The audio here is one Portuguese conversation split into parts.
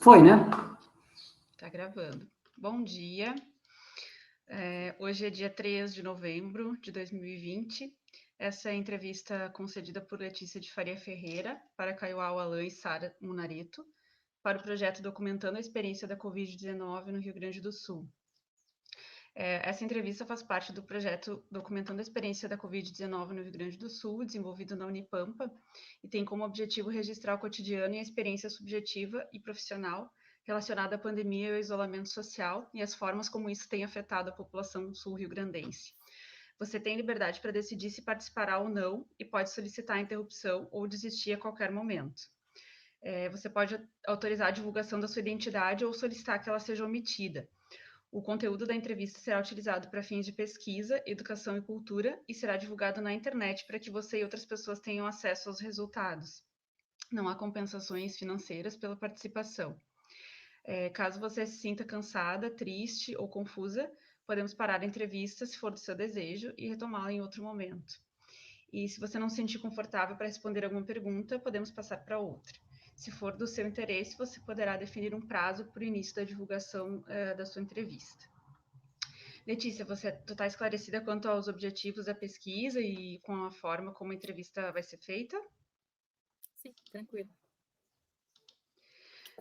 Foi, né? Tá gravando. Bom dia. Hoje é dia 3 de novembro de 2020. Essa é a entrevista concedida por Letícia de Faria Ferreira para Kaiowá Alain e Sara Munarito para o projeto Documentando a Experiência da Covid-19 no Rio Grande do Sul. Essa entrevista faz parte do projeto Documentando a Experiência da Covid-19 no Rio Grande do Sul, desenvolvido na Unipampa, e tem como objetivo registrar o cotidiano e a experiência subjetiva e profissional relacionada à pandemia e ao isolamento social e as formas como isso tem afetado a população sul-riograndense. Você tem liberdade para decidir se participará ou não e pode solicitar a interrupção ou desistir a qualquer momento. Você pode autorizar a divulgação da sua identidade ou solicitar que ela seja omitida. O conteúdo da entrevista será utilizado para fins de pesquisa, educação e cultura e será divulgado na internet para que você e outras pessoas tenham acesso aos resultados. Não há compensações financeiras pela participação. Caso você se sinta cansada, triste ou confusa, podemos parar a entrevista, se for do seu desejo, e retomá-la em outro momento. E se você não se sentir confortável para responder alguma pergunta, podemos passar para outra. Se for do seu interesse, você poderá definir um prazo para o início da divulgação da sua entrevista. Letícia, você está esclarecida quanto aos objetivos da pesquisa e com a forma como a entrevista vai ser feita? Sim, tranquilo.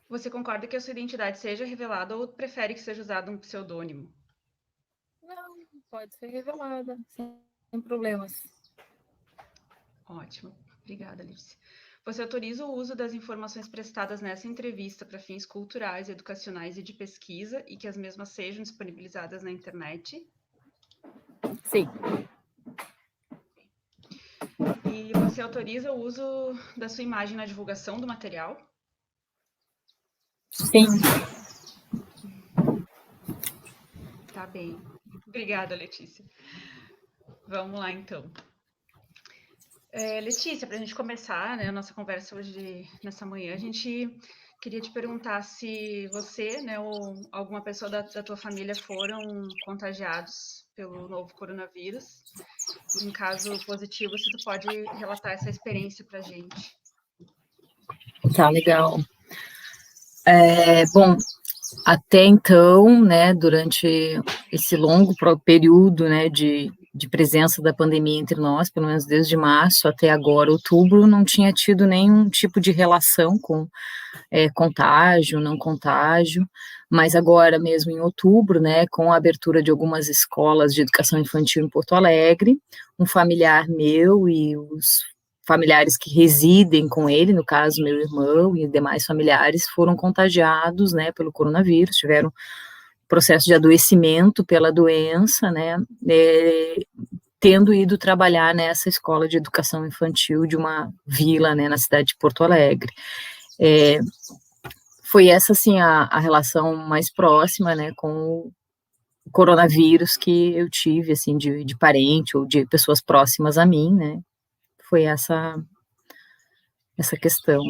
Você concorda que a sua identidade seja revelada ou prefere que seja usado um pseudônimo? Não, pode ser revelada, sem problemas. Ótimo, obrigada, Letícia. Você autoriza o uso das informações prestadas nessa entrevista para fins culturais, educacionais e de pesquisa e que as mesmas sejam disponibilizadas na internet? Sim. E você autoriza o uso da sua imagem na divulgação do material? Sim. Tá bem. Obrigada, Letícia. Vamos lá, então. Letícia, para a gente começar, né, a nossa conversa hoje, nessa manhã, a gente queria te perguntar se você, né, ou alguma pessoa da tua família foram contagiados pelo novo coronavírus. E, em caso positivo, se tu pode relatar essa experiência para a gente. Tá, legal. Bom, até então, né, durante esse longo período, né, de presença da pandemia entre nós, pelo menos desde março até agora, outubro, não tinha tido nenhum tipo de relação com contágio, não contágio, mas agora mesmo em outubro, né, com a abertura de algumas escolas de educação infantil em Porto Alegre, um familiar meu e os familiares que residem com ele, no caso meu irmão e demais familiares, foram contagiados, né, pelo coronavírus, tiveram processo de adoecimento pela doença, né, tendo ido trabalhar nessa escola de educação infantil de uma vila, né, na cidade de Porto Alegre. Foi essa, assim, a relação mais próxima, né, com o coronavírus que eu tive, assim, de parente ou de pessoas próximas a mim, né, foi essa questão.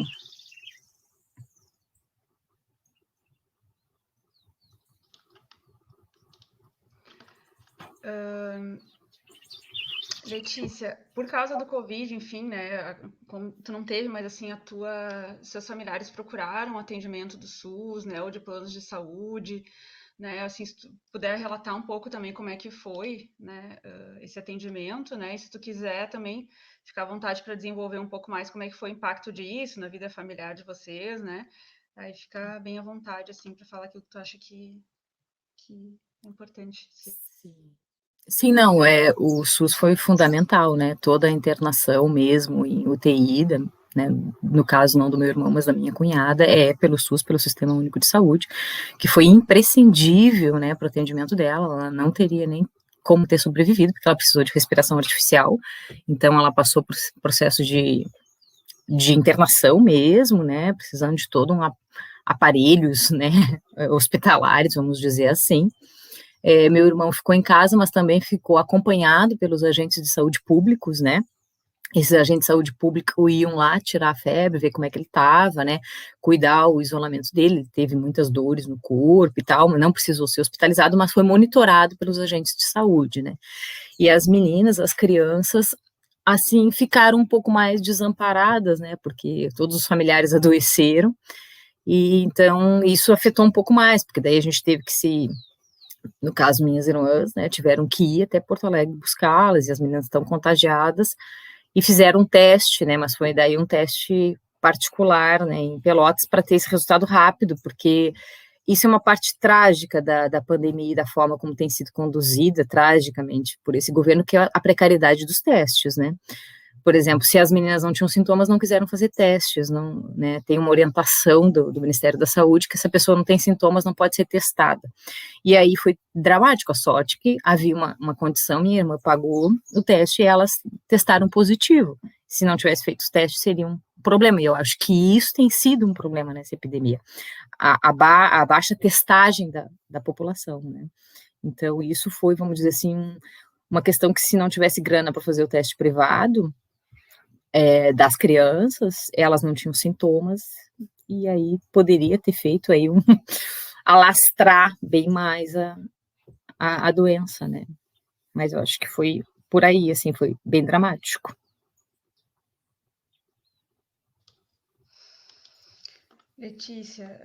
Letícia, por causa do Covid, enfim, né, como tu não teve, mas assim, seus familiares procuraram atendimento do SUS, né, ou de planos de saúde, né, assim, se tu puder relatar um pouco também como é que foi, né, esse atendimento, né, e se tu quiser também ficar à vontade para desenvolver um pouco mais como é que foi o impacto disso na vida familiar de vocês, né, aí fica bem à vontade, assim, para falar aquilo que tu acha que é importante. Sim, não, o SUS foi fundamental, né, toda a internação mesmo em UTI, né, no caso não do meu irmão, mas da minha cunhada, pelo SUS, pelo Sistema Único de Saúde, que foi imprescindível, né, para o atendimento dela, ela não teria nem como ter sobrevivido, porque ela precisou de respiração artificial, então ela passou por processo de internação mesmo, né, precisando de todo um aparelhos, né, hospitalares, vamos dizer assim. Meu irmão ficou em casa, mas também ficou acompanhado pelos agentes de saúde públicos, né, esses agentes de saúde pública iam lá tirar a febre, ver como é que ele estava, né, cuidar o isolamento dele, ele teve muitas dores no corpo e tal, não precisou ser hospitalizado, mas foi monitorado pelos agentes de saúde, né, e as meninas, as crianças, assim, ficaram um pouco mais desamparadas, né, porque todos os familiares adoeceram, E então isso afetou um pouco mais, porque daí a gente teve que no caso, minhas irmãs, né, tiveram que ir até Porto Alegre buscá-las, e as meninas estão contagiadas, e fizeram um teste, né, mas foi daí um teste particular, né, em Pelotas, para ter esse resultado rápido, porque isso é uma parte trágica da pandemia e da forma como tem sido conduzida, tragicamente, por esse governo, que é a precariedade dos testes, né. Por exemplo, se as meninas não tinham sintomas, não quiseram fazer testes, não, né, tem uma orientação do Ministério da Saúde que se a pessoa não tem sintomas, não pode ser testada. E aí foi dramático, a sorte que havia uma condição, minha irmã pagou o teste e elas testaram positivo. Se não tivesse feito os testes, seria um problema, e eu acho que isso tem sido um problema nessa epidemia, a baixa testagem da população, né. Então isso foi, vamos dizer assim, uma questão que se não tivesse grana para fazer o teste privado, das crianças, elas não tinham sintomas, e aí poderia ter feito aí alastrar bem mais a doença, né. Mas eu acho que foi por aí, assim, foi bem dramático. Letícia,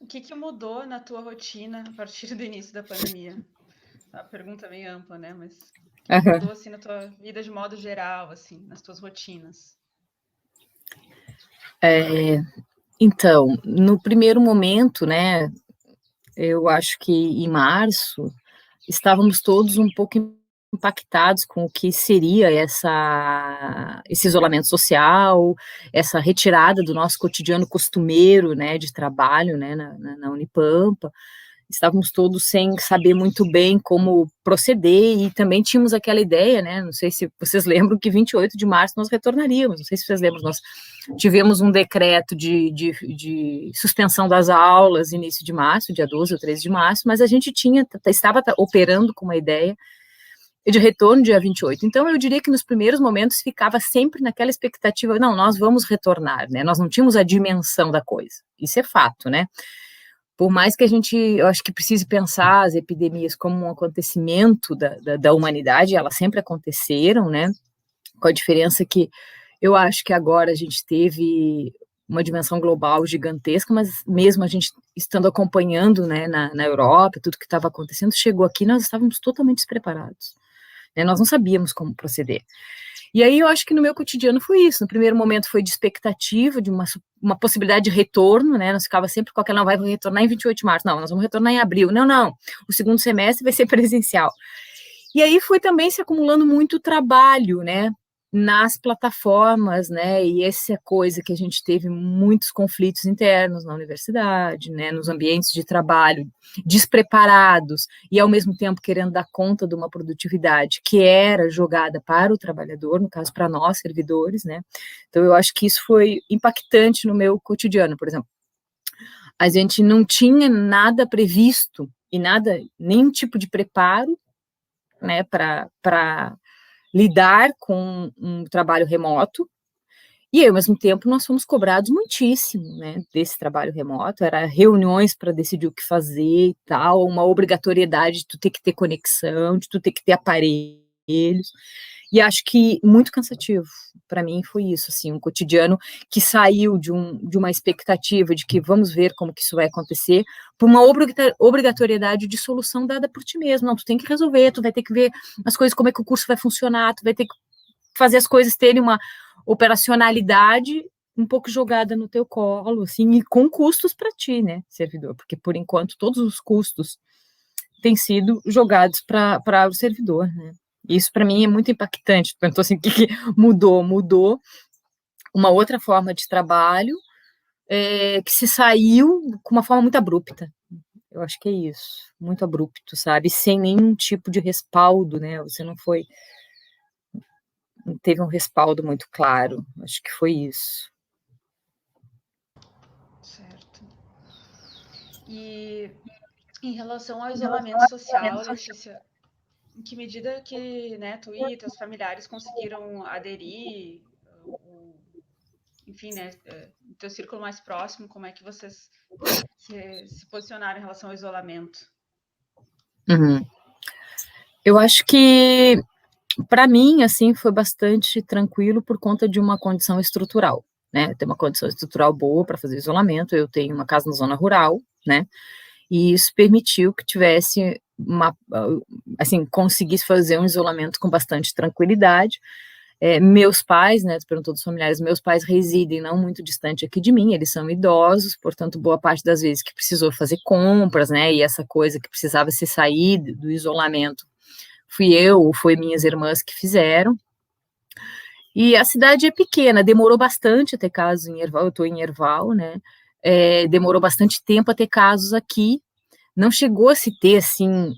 o que mudou na tua rotina a partir do início da pandemia? A pergunta é bem ampla, né? Mas o que Aham. mudou assim na tua vida de modo geral, assim, nas tuas rotinas? Então, no primeiro momento, né, eu acho que em março, estávamos todos um pouco impactados com o que seria esse isolamento social, essa retirada do nosso cotidiano costumeiro, né, de trabalho, né, na Unipampa. Estávamos todos sem saber muito bem como proceder, e também tínhamos aquela ideia, né, não sei se vocês lembram, que 28 de março nós retornaríamos, não sei se vocês lembram, nós tivemos um decreto de suspensão das aulas início de março, dia 12 ou 13 de março, mas a gente estava operando com uma ideia de retorno dia 28. Então, eu diria que nos primeiros momentos ficava sempre naquela expectativa, não, nós vamos retornar, né, nós não tínhamos a dimensão da coisa, isso é fato, né. Por mais que eu acho que precise pensar as epidemias como um acontecimento da humanidade, elas sempre aconteceram, né, com a diferença que eu acho que agora a gente teve uma dimensão global gigantesca, mas mesmo a gente estando acompanhando, né, na Europa, tudo que estava acontecendo, chegou aqui, nós estávamos totalmente despreparados, né, nós não sabíamos como proceder. E aí eu acho que no meu cotidiano foi isso, no primeiro momento foi de expectativa, de uma possibilidade de retorno, né, nós ficava sempre com aquela, não, vai retornar em 28 de março, não, nós vamos retornar em abril, não, o segundo semestre vai ser presencial. E aí foi também se acumulando muito trabalho, né, nas plataformas, né, e essa coisa que a gente teve muitos conflitos internos na universidade, né, nos ambientes de trabalho, despreparados e ao mesmo tempo querendo dar conta de uma produtividade que era jogada para o trabalhador, no caso para nós servidores, né. Então eu acho que isso foi impactante no meu cotidiano, por exemplo, a gente não tinha nada previsto e nada, nenhum tipo de preparo, né, para lidar com um trabalho remoto, e ao mesmo tempo nós fomos cobrados muitíssimo, né, desse trabalho remoto, era reuniões para decidir o que fazer e tal, uma obrigatoriedade de tu ter que ter conexão, de tu ter que ter aparelhos, e acho que muito cansativo, para mim foi isso, assim, um cotidiano que saiu de uma expectativa de que vamos ver como que isso vai acontecer, por uma obrigatoriedade de solução dada por ti mesmo, não, tu tem que resolver, tu vai ter que ver as coisas, como é que o curso vai funcionar, tu vai ter que fazer as coisas terem uma operacionalidade um pouco jogada no teu colo, assim, e com custos para ti, né, servidor, porque por enquanto todos os custos têm sido jogados para o servidor, né. Isso para mim é muito impactante, perguntou assim: "O que que mudou?". Mudou uma outra forma de trabalho, que se saiu com uma forma muito abrupta. Eu acho que é isso, muito abrupto, sabe, sem nenhum tipo de respaldo, né, você não teve um respaldo muito claro, acho que foi isso. Certo. E em relação ao isolamento social, Letícia, em que medida que, né, tu e teus familiares conseguiram aderir, enfim, né, o teu círculo mais próximo, como é que vocês se posicionaram em relação ao isolamento? Uhum. Eu acho que, para mim, assim, foi bastante tranquilo por conta de uma condição estrutural, né, ter uma condição estrutural boa para fazer isolamento. Eu tenho uma casa na zona rural, né, e isso permitiu que tivesse assim, conseguisse fazer um isolamento com bastante tranquilidade. Meus pais, né, tu perguntou dos familiares, meus pais residem não muito distante aqui de mim, eles são idosos, portanto, boa parte das vezes que precisou fazer compras, né, e essa coisa que precisava se sair do isolamento, fui eu ou foi minhas irmãs que fizeram. E a cidade é pequena, demorou bastante a ter casos em Erval, eu estou em Erval, né, demorou bastante tempo a ter casos aqui, não chegou a se ter, assim,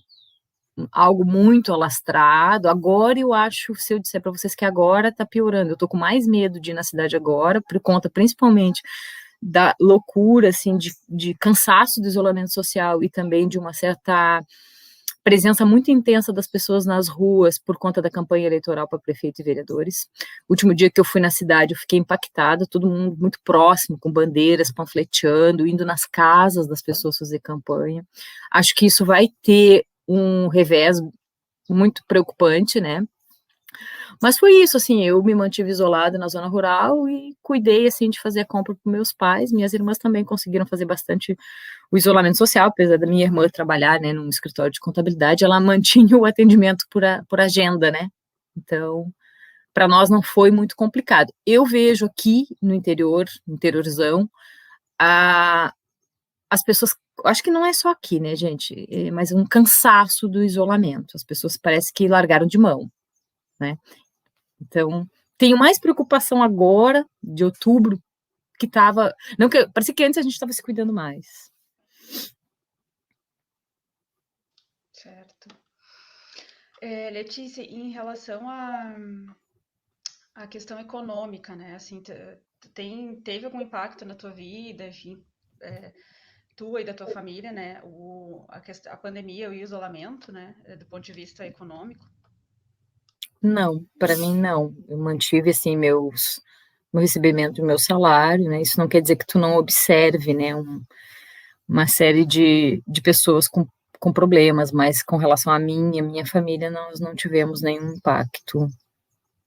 algo muito alastrado. Agora eu acho, se eu disser para vocês que agora está piorando, eu estou com mais medo de ir na cidade agora, por conta principalmente da loucura, assim, de cansaço do isolamento social e também de uma certa presença muito intensa das pessoas nas ruas por conta da campanha eleitoral para prefeito e vereadores. O último dia que eu fui na cidade, eu fiquei impactada, todo mundo muito próximo, com bandeiras, panfleteando, indo nas casas das pessoas fazer campanha. Acho que isso vai ter um revés muito preocupante, né? Mas foi isso, assim, eu me mantive isolada na zona rural e cuidei, assim, de fazer a compra para meus pais. Minhas irmãs também conseguiram fazer bastante o isolamento social, apesar da minha irmã trabalhar, né, num escritório de contabilidade, ela mantinha o atendimento por agenda, né? Então, para nós não foi muito complicado. Eu vejo aqui no interior, no interiorzão, as pessoas, acho que não é só aqui, né, gente, mas um cansaço do isolamento. As pessoas parece que largaram de mão, né? Então, tenho mais preocupação agora, de outubro, que estava. Não, que parecia que antes a gente estava se cuidando mais. Certo. Letícia, em relação à questão econômica, né? Assim, teve algum impacto na tua vida, enfim, tua e da tua família, né? A pandemia, o isolamento, né? Do ponto de vista econômico? Não, para mim não. Eu mantive assim meu recebimento do meu salário, né? Isso não quer dizer que tu não observe, né? Uma série de pessoas com problemas, mas com relação a mim e a minha família, nós não tivemos nenhum impacto,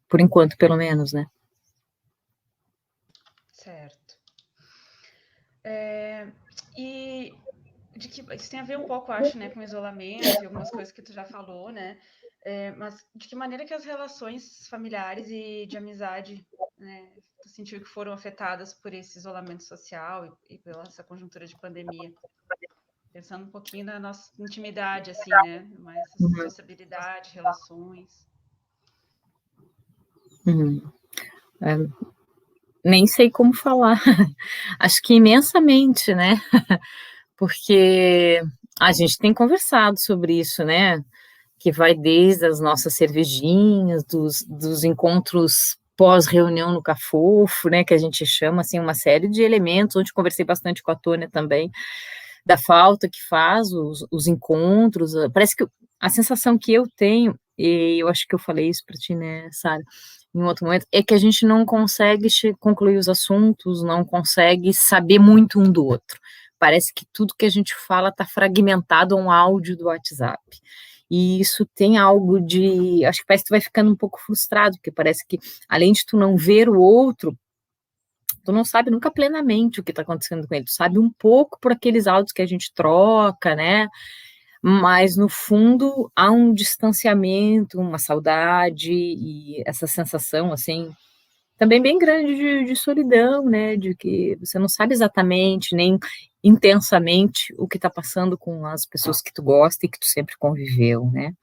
por enquanto, pelo menos, né? Certo. E isso tem a ver um pouco, acho, né, com isolamento e algumas coisas que tu já falou, né? Mas de que maneira que as relações familiares e de amizade, né, tu sentiu que foram afetadas por esse isolamento social e pela essa conjuntura de pandemia? Pensando um pouquinho na nossa intimidade, assim, né? Mais Uhum, sociabilidade, relações. uhum. É, nem sei como falar. Acho que imensamente, né? Porque a gente tem conversado sobre isso, né? Que vai desde as nossas cervejinhas, dos encontros pós-reunião no Cafofo, né, que a gente chama, assim, uma série de elementos, onde conversei bastante com a Tônia também, da falta que faz os encontros, parece que a sensação que eu tenho, e eu acho que eu falei isso para ti, né, Sara, em outro momento, é que a gente não consegue concluir os assuntos, não consegue saber muito um do outro. Parece que tudo que a gente fala está fragmentado a um áudio do WhatsApp. E isso tem algo de. Acho que parece que tu vai ficando um pouco frustrado, porque parece que, além de tu não ver o outro, tu não sabe nunca plenamente o que está acontecendo com ele. Tu sabe um pouco por aqueles áudios que a gente troca, né? Mas no fundo há um distanciamento, uma saudade e essa sensação assim também bem grande de solidão, né? De que você não sabe exatamente nem intensamente o que está passando com as pessoas que tu gosta e que tu sempre conviveu, né?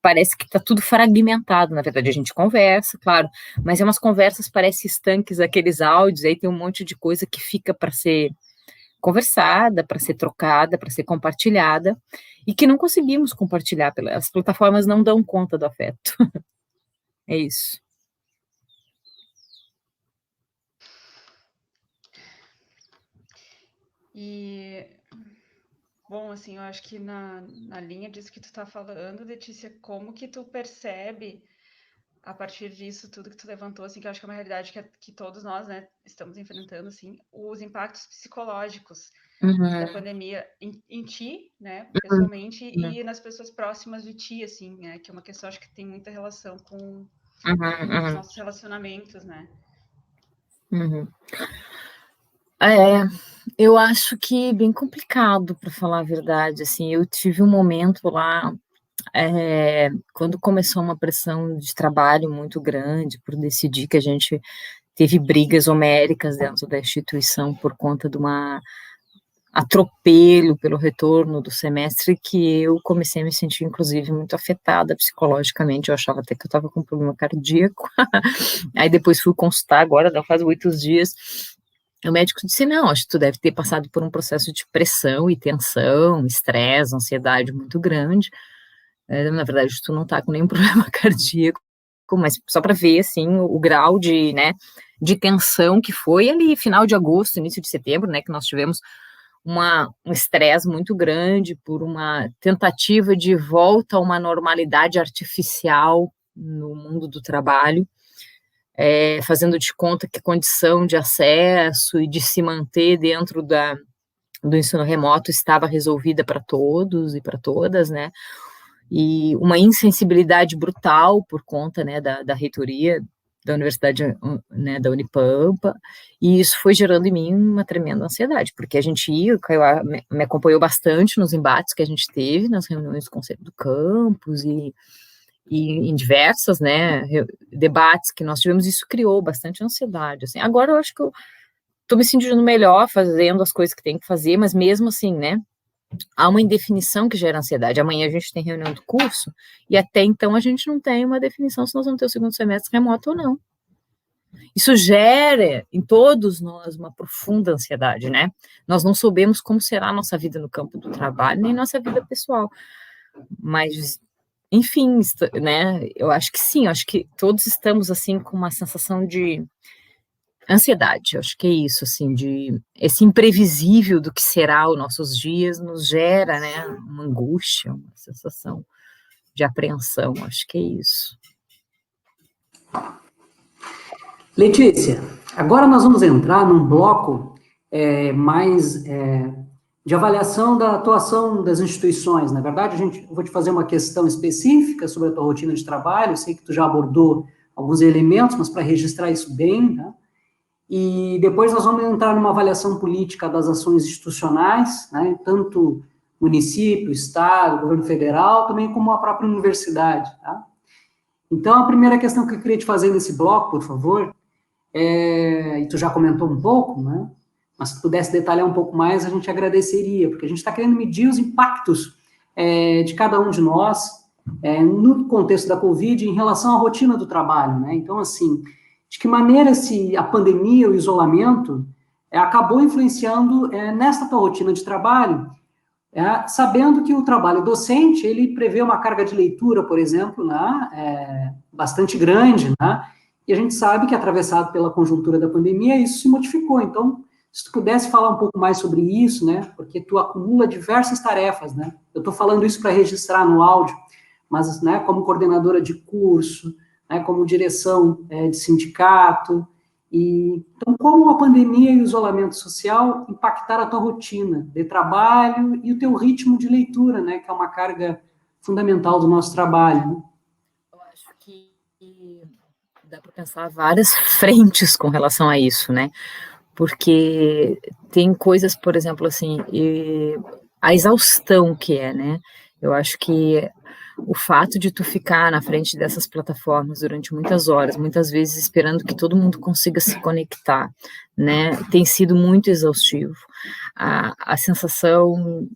Parece que está tudo fragmentado, na verdade a gente conversa, claro, mas é umas conversas parece estanques, aqueles áudios, aí tem um monte de coisa que fica para ser conversada, para ser trocada, para ser compartilhada, e que não conseguimos compartilhar, as plataformas não dão conta do afeto. É isso. E, bom, assim, eu acho que na linha disso que tu tá falando, Letícia, como que tu percebe, a partir disso, tudo que tu levantou, assim, que eu acho que é uma realidade que todos nós, né, estamos enfrentando, assim, os impactos psicológicos da Uhum, pandemia em ti, né, uhum, pessoalmente, e nas pessoas próximas de ti, assim, né, que é uma questão, acho que tem muita relação com uhum, os uhum. nossos relacionamentos, né? Uhum. É, eu acho que bem complicado, para falar a verdade, assim, eu tive um momento lá, quando começou uma pressão de trabalho muito grande por decidir que a gente teve brigas homéricas dentro da instituição por conta de uma atropelo pelo retorno do semestre, que eu comecei a me sentir, inclusive, muito afetada psicologicamente. Eu achava até que eu estava com um problema cardíaco. Aí depois fui consultar agora, não faz 8 dias. O médico disse: não, acho que tu deve ter passado por um processo de pressão e tensão, estresse, ansiedade muito grande. Na verdade, tu não tá com nenhum problema cardíaco, mas só para ver, assim, o grau de, né, de tensão que foi ali, final de agosto, início de setembro, né, que nós tivemos um estresse muito grande por uma tentativa de volta a uma normalidade artificial no mundo do trabalho, fazendo de conta que condição de acesso e de se manter dentro do ensino remoto estava resolvida para todos e para todas, né? E uma insensibilidade brutal por conta, né, da reitoria da Universidade, né, da Unipampa, e isso foi gerando em mim uma tremenda ansiedade, porque a gente ia, o Caio me acompanhou bastante nos embates que a gente teve, nas reuniões do Conselho do Campus, e em diversas, né, debates que nós tivemos, isso criou bastante ansiedade, assim. Agora eu acho que eu tô me sentindo melhor fazendo as coisas que tem que fazer, mas mesmo assim, né, há uma indefinição que gera ansiedade. Amanhã a gente tem reunião do curso, e até então a gente não tem uma definição se nós vamos ter o segundo semestre remoto ou não. Isso gera em todos nós uma profunda ansiedade, né? Nós não sabemos como será a nossa vida no campo do trabalho, nem nossa vida pessoal. Mas, enfim, né? Eu acho que sim, eu acho que todos estamos assim com uma sensação de ansiedade, eu acho que é isso, assim, de esse imprevisível do que será os nossos dias nos gera, né, uma angústia, uma sensação de apreensão, acho que é isso. Letícia, agora nós vamos entrar num bloco mais de avaliação da atuação das instituições. Na verdade, eu vou te fazer uma questão específica sobre a tua rotina de trabalho, eu sei que tu já abordou alguns elementos, mas para registrar isso bem, né? E depois nós vamos entrar numa avaliação política das ações institucionais, né, tanto município, estado, governo federal, também como a própria universidade. Tá? Então, a primeira questão que eu queria te fazer nesse bloco, por favor, e tu já comentou um pouco, né, mas se pudesse detalhar um pouco mais, a gente agradeceria, porque a gente está querendo medir os impactos de cada um de nós no contexto da Covid em relação à rotina do trabalho. Né? Então, assim, de que maneira a pandemia, o isolamento, acabou influenciando nesta tua rotina de trabalho, sabendo que o trabalho docente, ele prevê uma carga de leitura, por exemplo, né, bastante grande, né, e a gente sabe que, atravessado pela conjuntura da pandemia, isso se modificou. Então, se tu pudesse falar um pouco mais sobre isso, né, porque tu acumula diversas tarefas, né, eu estou falando isso para registrar no áudio, mas, né, como coordenadora de curso, né, como direção de sindicato, então, como a pandemia e o isolamento social impactaram a tua rotina de trabalho e o teu ritmo de leitura, né, que é uma carga fundamental do nosso trabalho. Né? Eu acho que dá para pensar várias frentes com relação a isso, né? Porque tem coisas, por exemplo, assim, a exaustão que é, né? Eu acho que o fato de tu ficar na frente dessas plataformas durante muitas horas, muitas vezes esperando que todo mundo consiga se conectar, né, tem sido muito exaustivo. A sensação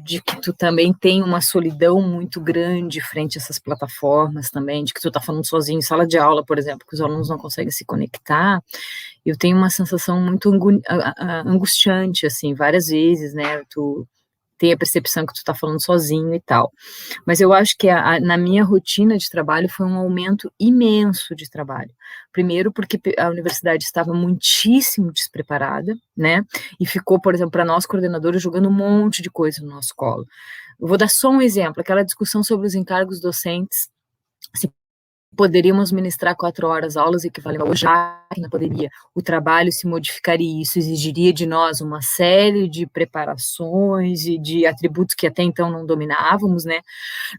de que tu também tem uma solidão muito grande frente a essas plataformas também, de que tu tá falando sozinho em sala de aula, por exemplo, que os alunos não conseguem se conectar, eu tenho uma sensação muito angustiante, assim, várias vezes, né, tu tem a percepção que tu tá falando sozinho e tal. Mas eu acho que na minha rotina de trabalho foi um aumento imenso de trabalho. Primeiro porque a universidade estava muitíssimo despreparada, né, e ficou, por exemplo, para nós coordenadores, jogando um monte de coisa no nosso colo. Eu vou dar só um exemplo, aquela discussão sobre os encargos docentes, se poderíamos ministrar 4 horas aulas equivalentes hoje, que não poderia, o trabalho se modificaria, isso exigiria de nós uma série de preparações e de atributos que até então não dominávamos, né?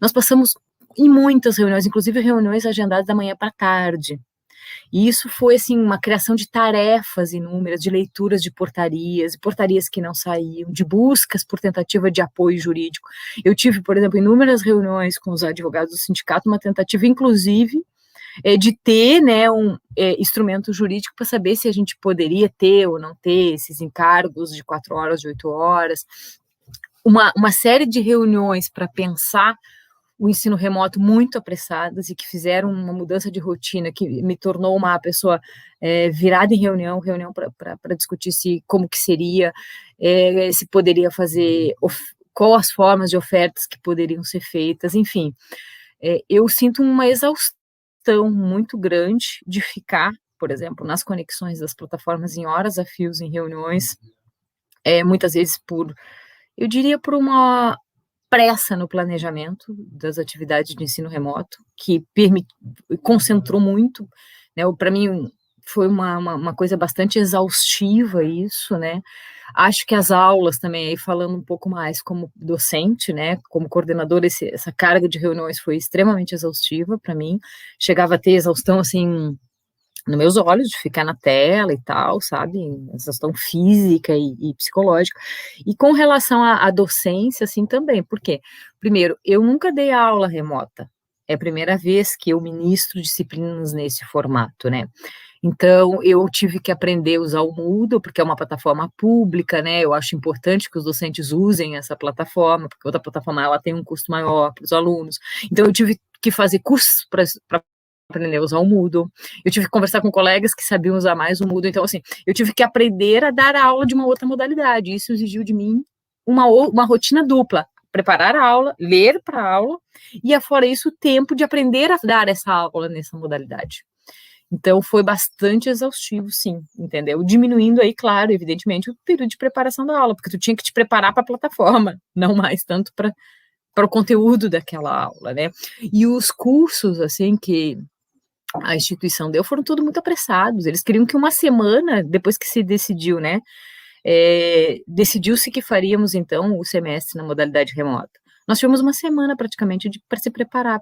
Nós passamos em muitas reuniões, inclusive reuniões agendadas da manhã para tarde, E isso foi, assim, uma criação de tarefas inúmeras, de leituras de portarias que não saíam, de buscas por tentativa de apoio jurídico. Eu tive, por exemplo, inúmeras reuniões com os advogados do sindicato, uma tentativa, inclusive, de ter, né, instrumento jurídico para saber se a gente poderia ter ou não ter esses encargos de 4 horas, de 8 horas, uma série de reuniões para pensar o ensino remoto muito apressadas e que fizeram uma mudança de rotina que me tornou uma pessoa virada em reunião para discutir como que seria, se poderia fazer, qual as formas de ofertas que poderiam ser feitas, enfim. Eu sinto uma exaustão muito grande de ficar, por exemplo, nas conexões das plataformas em horas a fios em reuniões, muitas vezes eu diria por uma pressa no planejamento das atividades de ensino remoto, que concentrou muito, né, para mim foi uma coisa bastante exaustiva isso, né, acho que as aulas também, aí falando um pouco mais como docente, né, como coordenadora, essa carga de reuniões foi extremamente exaustiva para mim, chegava a ter exaustão, assim, nos meus olhos, de ficar na tela e tal, sabe, exaustão física e psicológica, e com relação à docência, assim, também, por quê? Primeiro, eu nunca dei aula remota, é a primeira vez que eu ministro disciplinas nesse formato, né, então eu tive que aprender a usar o Moodle, porque é uma plataforma pública, né, eu acho importante que os docentes usem essa plataforma, porque outra plataforma, ela tem um custo maior para os alunos, então eu tive que fazer cursos para aprender a usar o Moodle, eu tive que conversar com colegas que sabiam usar mais o Moodle, então assim, eu tive que aprender a dar aula de uma outra modalidade, isso exigiu de mim uma rotina dupla, preparar a aula, ler para a aula, e afora isso, o tempo de aprender a dar essa aula nessa modalidade. Então, foi bastante exaustivo, sim, entendeu? Diminuindo aí, claro, evidentemente, o período de preparação da aula, porque tu tinha que te preparar para a plataforma, não mais tanto para o conteúdo daquela aula, né? E os cursos, assim, que a instituição deu, foram tudo muito apressados, eles queriam que uma semana, depois que se decidiu, né, decidiu-se que faríamos, então, o semestre na modalidade remota. Nós tivemos uma semana, praticamente, para se preparar,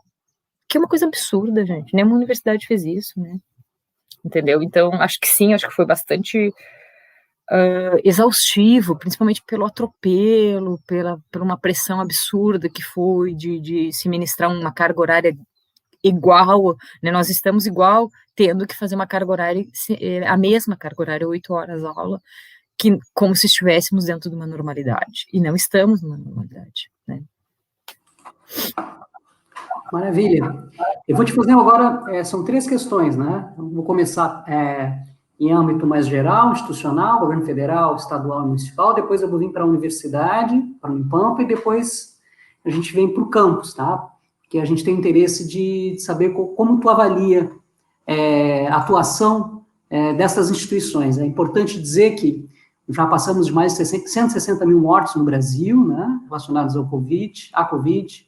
que é uma coisa absurda, gente, nenhuma universidade fez isso, né, entendeu? Então, acho que sim, acho que foi bastante exaustivo, principalmente pelo atropelo, por uma pressão absurda que foi de se ministrar uma carga horária igual, né, nós estamos igual, tendo que fazer uma carga horária, a mesma carga horária, 8 horas a aula, como se estivéssemos dentro de uma normalidade, e não estamos numa normalidade, né. Maravilha. Eu vou te fazer agora, são 3 questões, né? Eu vou começar em âmbito mais geral, institucional, governo federal, estadual e municipal, depois eu vou vir para a universidade, para o Unipampa, e depois a gente vem para o campus, tá? Que a gente tem interesse de saber como tu avalia a atuação dessas instituições. É importante dizer que já passamos de mais de 160 mil mortes no Brasil, né, relacionados à Covid.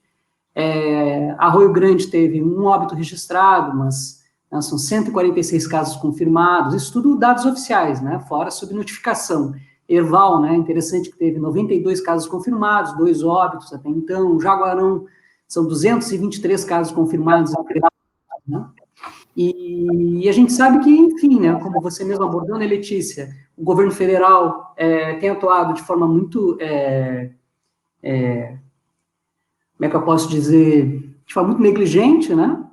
Arroio Grande teve um óbito registrado, mas são 146 casos confirmados, isso tudo dados oficiais, né, fora sob notificação. Erval, né, interessante que teve 92 casos confirmados, 2 óbitos até então. Jaguarão, são 223 casos confirmados, né? E a gente sabe que, enfim, né, como você mesmo abordou, né, Letícia, o governo federal tem atuado de forma muito, como é que eu posso dizer, de forma muito negligente, né,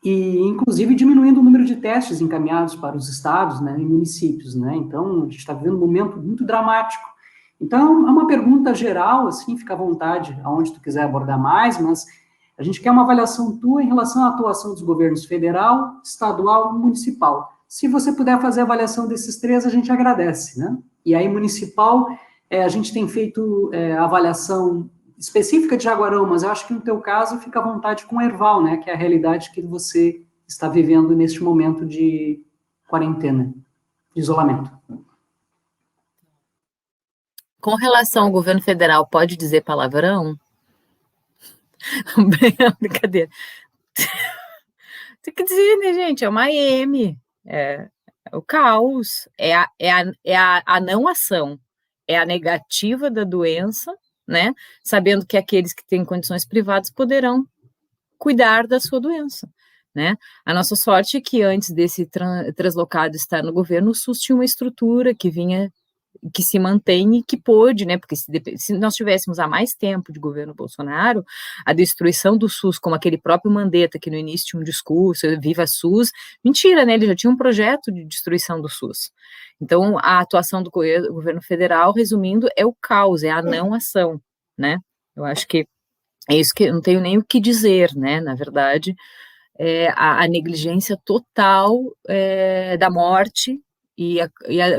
e inclusive diminuindo o número de testes encaminhados para os estados, né, e municípios, né, então a gente está vivendo um momento muito dramático. Então, é uma pergunta geral, assim, fica à vontade, aonde tu quiser abordar mais, mas a gente quer uma avaliação tua em relação à atuação dos governos federal, estadual e municipal. Se você puder fazer a avaliação desses 3, a gente agradece, né? E aí, municipal, a gente tem feito a avaliação específica de Jaguarão, mas eu acho que no teu caso fica à vontade com Erval, né? Que é a realidade que você está vivendo neste momento de quarentena, de isolamento. Com relação ao governo federal, pode dizer palavrão? Brincadeira. Tem que dizer, né, gente? É uma M, é o caos, é a não ação, é a negativa da doença, né? Sabendo que aqueles que têm condições privadas poderão cuidar da sua doença, né? A nossa sorte é que antes desse translocado estar no governo, o SUS tinha uma estrutura que se mantém e que pôde, né, porque se nós tivéssemos há mais tempo de governo Bolsonaro, a destruição do SUS, como aquele próprio Mandetta, que no início tinha um discurso, viva SUS, mentira, né, ele já tinha um projeto de destruição do SUS. Então, a atuação do governo federal, resumindo, é o caos, é a não ação, né, eu acho que é isso que eu não tenho nem o que dizer, né, na verdade, a negligência total da morte e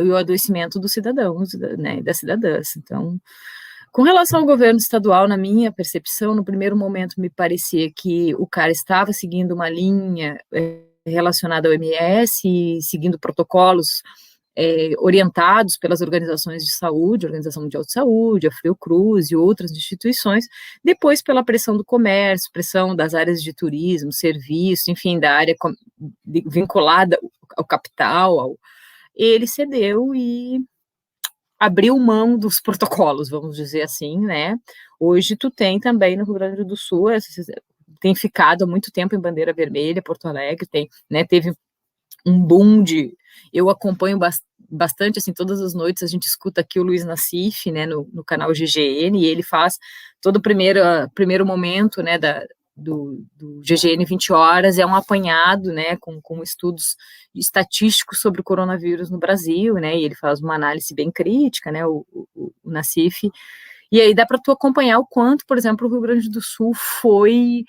o adoecimento dos cidadãos, né, e das cidadãs. Então, com relação ao governo estadual, na minha percepção, no primeiro momento me parecia que o cara estava seguindo uma linha relacionada ao OMS, seguindo protocolos orientados pelas organizações de saúde, a Organização Mundial de Saúde, a Fiocruz e outras instituições, depois pela pressão do comércio, pressão das áreas de turismo, serviço, enfim, da área vinculada ao capital, ele cedeu e abriu mão dos protocolos, vamos dizer assim, né? Hoje tu tem também no Rio Grande do Sul, tem ficado há muito tempo em bandeira vermelha, Porto Alegre, né, teve um boom eu acompanho bastante, assim, todas as noites a gente escuta aqui o Luiz Nassif, né, no canal GGN, e ele faz todo o primeiro momento, né, do GGN 20 horas, é um apanhado, né, com estudos estatísticos sobre o coronavírus no Brasil, né, e ele faz uma análise bem crítica, né, o Nassif, e aí dá para tu acompanhar o quanto, por exemplo, o Rio Grande do Sul foi,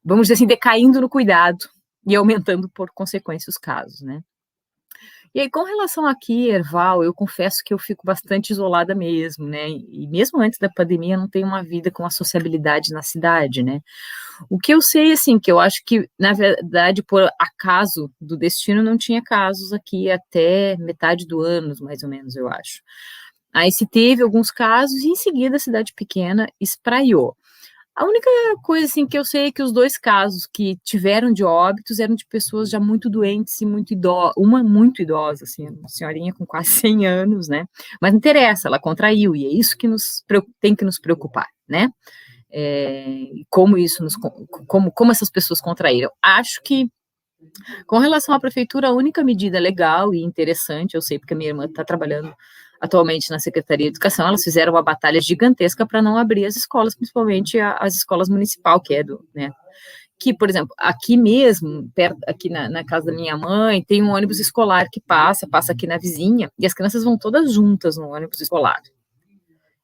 vamos dizer assim, decaindo no cuidado, e aumentando por consequência os casos, né. E aí, com relação aqui, Erval, eu confesso que eu fico bastante isolada mesmo, né, e mesmo antes da pandemia eu não tenho uma vida com a sociabilidade na cidade, né. O que eu sei, assim, que eu acho que, na verdade, por acaso do destino, não tinha casos aqui até metade do ano, mais ou menos, eu acho. Aí se teve alguns casos e em seguida a cidade pequena espraiou. A única coisa, assim, que eu sei é que os 2 casos que tiveram de óbitos eram de pessoas já muito doentes e muito idosas, uma muito idosa, assim, uma senhorinha com quase 100 anos, né, mas não interessa, ela contraiu, e é isso que tem que nos preocupar, né, como essas pessoas contraíram. Acho que, com relação à prefeitura, a única medida legal e interessante, eu sei porque a minha irmã está trabalhando atualmente na Secretaria de Educação, elas fizeram uma batalha gigantesca para não abrir as escolas, principalmente as escolas municipais, né, que, por exemplo, aqui mesmo, perto, aqui na casa da minha mãe, tem um ônibus escolar que passa aqui na vizinha, e as crianças vão todas juntas no ônibus escolar,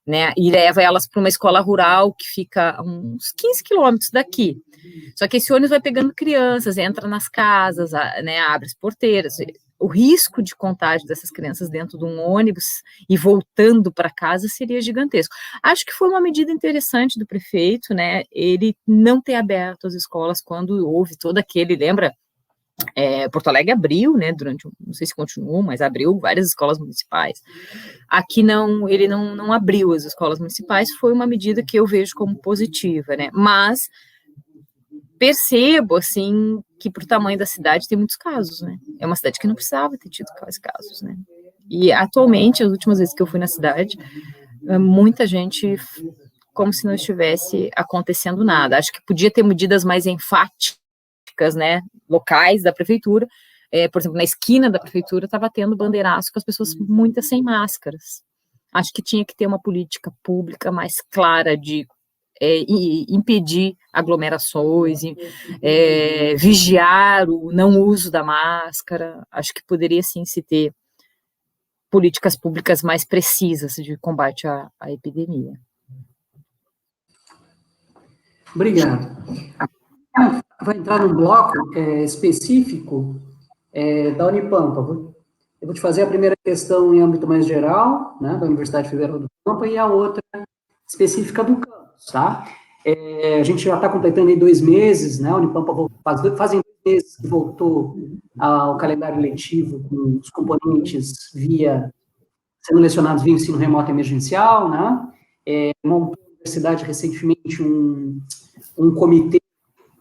né, e leva elas para uma escola rural que fica a uns 15 quilômetros daqui. Só que esse ônibus vai pegando crianças, entra nas casas, né, abre as porteiras. O risco de contágio dessas crianças dentro de um ônibus e voltando para casa seria gigantesco. Acho que foi uma medida interessante do prefeito, né, ele não ter aberto as escolas quando houve todo aquele, lembra? Porto Alegre abriu, né, não sei se continuou, mas abriu várias escolas municipais. Aqui não, ele não abriu as escolas municipais, foi uma medida que eu vejo como positiva, né, mas percebo, assim, que pro tamanho da cidade tem muitos casos, né, é uma cidade que não precisava ter tido quase casos, né, e atualmente, as últimas vezes que eu fui na cidade, muita gente, como se não estivesse acontecendo nada. Acho que podia ter medidas mais enfáticas, né, locais da prefeitura, por exemplo, na esquina da prefeitura estava tendo bandeiraço com as pessoas muitas sem máscaras. Acho que tinha que ter uma política pública mais clara de impedir aglomerações, vigiar o não uso da máscara. Acho que poderia sim se ter políticas públicas mais precisas de combate à epidemia. Obrigado. Vai entrar num bloco específico da Unipampa. Eu vou te fazer a primeira questão em âmbito mais geral, né, da Universidade Federal do Pampa, e a outra específica do campus, tá? A gente já está completando aí 2 meses, né, a Unipampa fazem 2 meses que voltou ao calendário letivo com os componentes sendo lecionados via ensino remoto emergencial, né? Montou a universidade recentemente um comitê,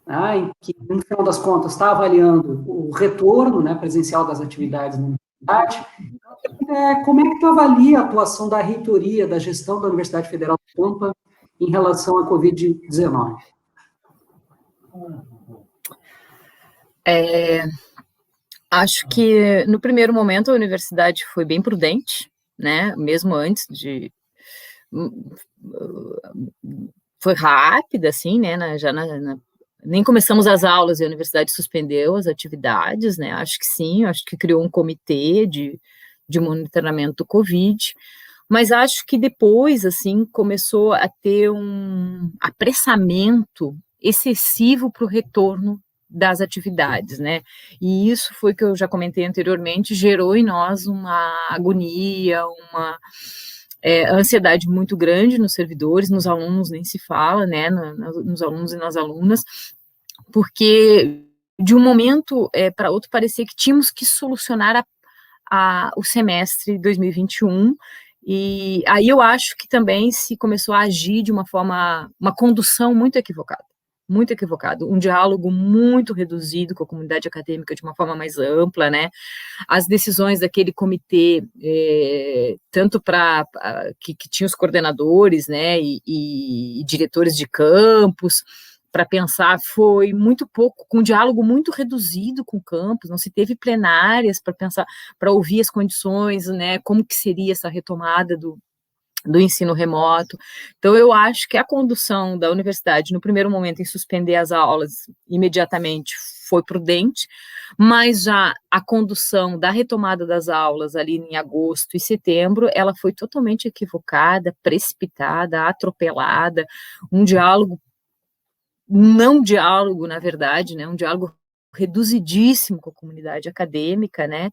né, em que, no final das contas, está avaliando o retorno, né, presencial das atividades na universidade. Como é que tu avalia a atuação da reitoria, da gestão da Universidade Federal do Pampa em relação à Covid-19? Acho que, no primeiro momento, a universidade foi bem prudente, né, mesmo antes de... Foi rápida, assim, né, nem começamos as aulas e a universidade suspendeu as atividades, né, acho que sim, acho que criou um comitê de monitoramento do Covid, mas acho que depois, assim, começou a ter um apressamento excessivo para o retorno das atividades, né, e isso foi que eu já comentei anteriormente, gerou em nós uma agonia, uma ansiedade muito grande nos servidores, nos alunos nem se fala, né, nos alunos e nas alunas, porque de um momento para outro parecia que tínhamos que solucionar o semestre 2021, e aí eu acho que também se começou a agir de uma forma, uma condução muito equivocado, um diálogo muito reduzido com a comunidade acadêmica de uma forma mais ampla, né, as decisões daquele comitê, tanto para que tinha os coordenadores, né, e diretores de campus, para pensar, foi muito pouco, com um diálogo muito reduzido com o campus, não se teve plenárias para pensar, para ouvir as condições, né, como que seria essa retomada do ensino remoto. Então, eu acho que a condução da universidade, no primeiro momento, em suspender as aulas imediatamente, foi prudente, mas já a condução da retomada das aulas ali em agosto e setembro, ela foi totalmente equivocada, precipitada, atropelada, um diálogo, não diálogo, na verdade, né, um diálogo reduzidíssimo com a comunidade acadêmica, né,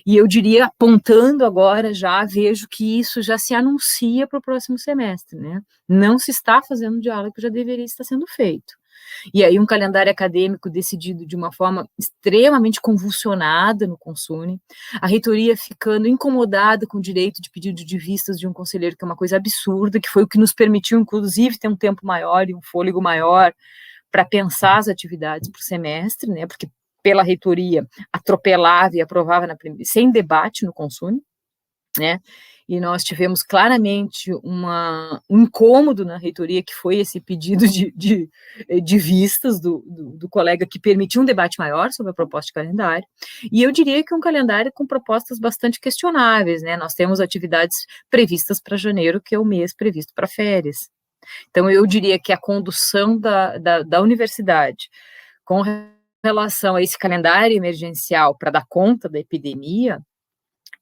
e eu diria, apontando agora já, vejo que isso já se anuncia para o próximo semestre, né, não se está fazendo o diálogo que já deveria estar sendo feito. E aí um calendário acadêmico decidido de uma forma extremamente convulsionada no Consune, a reitoria ficando incomodada com o direito de pedido de vistas de um conselheiro, que é uma coisa absurda, que foi o que nos permitiu, inclusive, ter um tempo maior e um fôlego maior para pensar as atividades para o semestre, né, porque pela reitoria atropelava e aprovava sem debate no Consune, né, e nós tivemos claramente um incômodo na reitoria, que foi esse pedido de vistas do colega, que permitiu um debate maior sobre a proposta de calendário, e eu diria que um calendário com propostas bastante questionáveis, né, nós temos atividades previstas para janeiro, que é o mês previsto para férias. Então, eu diria que a condução da universidade com relação a esse calendário emergencial para dar conta da epidemia,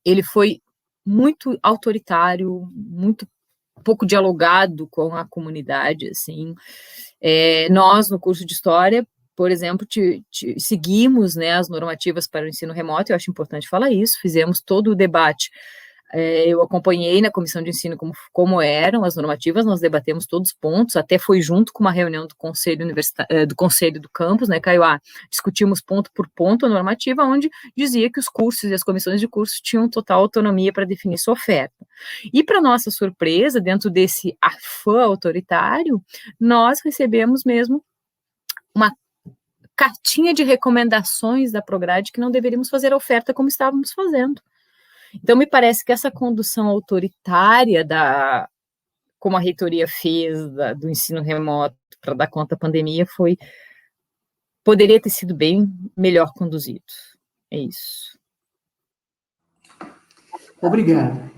ele foi muito autoritário, muito pouco dialogado com a comunidade, assim. Nós, no curso de História, por exemplo, seguimos, né, as normativas para o ensino remoto, eu acho importante falar isso, fizemos todo o debate. Eu acompanhei na comissão de ensino como eram as normativas, nós debatemos todos os pontos, até foi junto com uma reunião do conselho do campus, né, Kaiowá, discutimos ponto por ponto a normativa, onde dizia que os cursos e as comissões de curso tinham total autonomia para definir sua oferta. E, para nossa surpresa, dentro desse afã autoritário, nós recebemos mesmo uma cartinha de recomendações da Prograde que não deveríamos fazer a oferta como estávamos fazendo. Então, me parece que essa condução autoritária, como a reitoria fez, do ensino remoto para dar conta da pandemia, poderia ter sido bem melhor conduzido. É isso. Obrigado.